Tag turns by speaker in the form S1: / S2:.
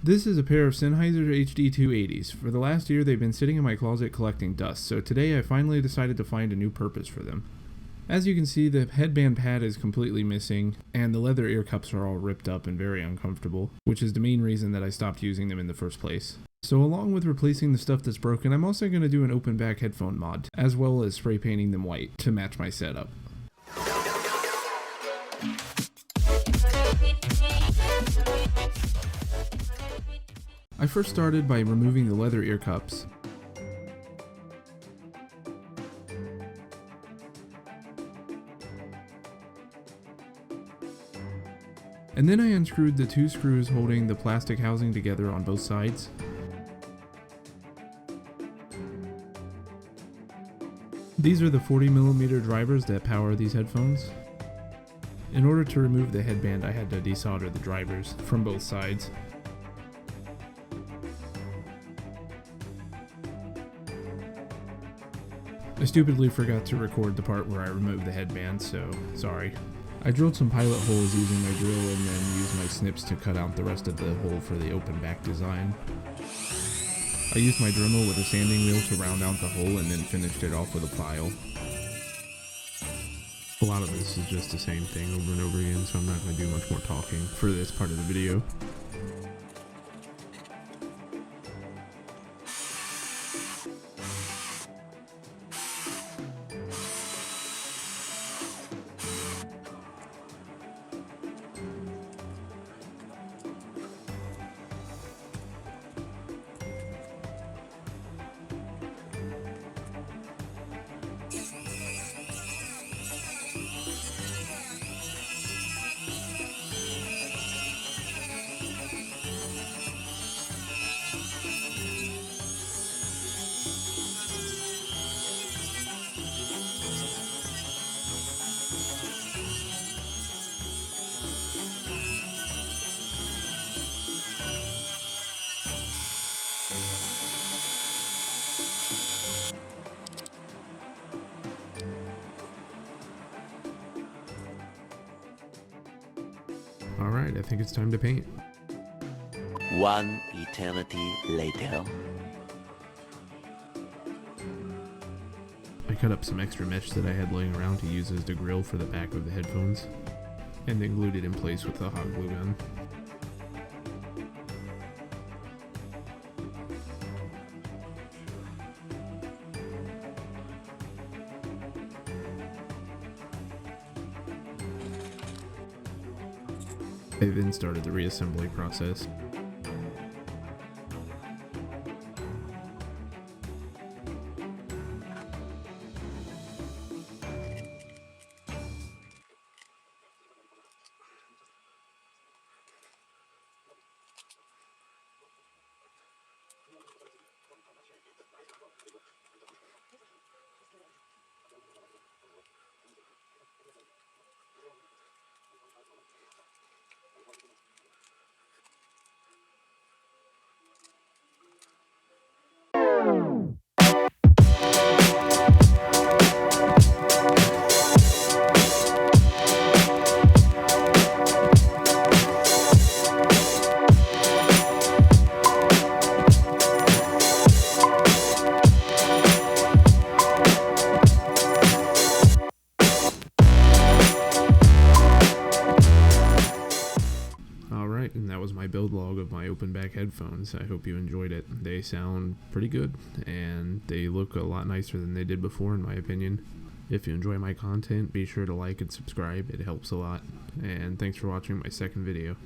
S1: This is a pair of Sennheiser HD 280s. For the last year they've been sitting in my closet collecting dust, so today I finally decided to find a new purpose for them. As you can see, the headband pad is completely missing, and the leather ear cups are all ripped up and very uncomfortable, which is the main reason that I stopped using them in the first place. So along with replacing the stuff that's broken, I'm also going to do an open back headphone mod, as well as spray painting them white to match my setup. I first started by removing the leather ear cups. And then I unscrewed the two screws holding the plastic housing together on both sides. These are the 40mm drivers that power these headphones. In order to remove the headband, I had to desolder the drivers from both sides. I stupidly forgot to record the part where I removed the headband, so sorry. I drilled some pilot holes using my drill and then used my snips to cut out the rest of the hole for the open back design. I used my Dremel with a sanding wheel to round out the hole and then finished it off with a file. A lot of this is just the same thing over and over again, so I'm not going to do much more talking for this part of the video. Alright, I think it's time to paint.
S2: One eternity later.
S1: I cut up some extra mesh that I had laying around to use as the grill for the back of the headphones, and then glued it in place with the hot glue gun. I then started the reassembly process. And that was my build log of my open back headphones. I hope you enjoyed it. They sound pretty good, and they look a lot nicer than they did before, in my opinion. If you enjoy my content, be sure to like and subscribe. It helps a lot. And thanks for watching my second video.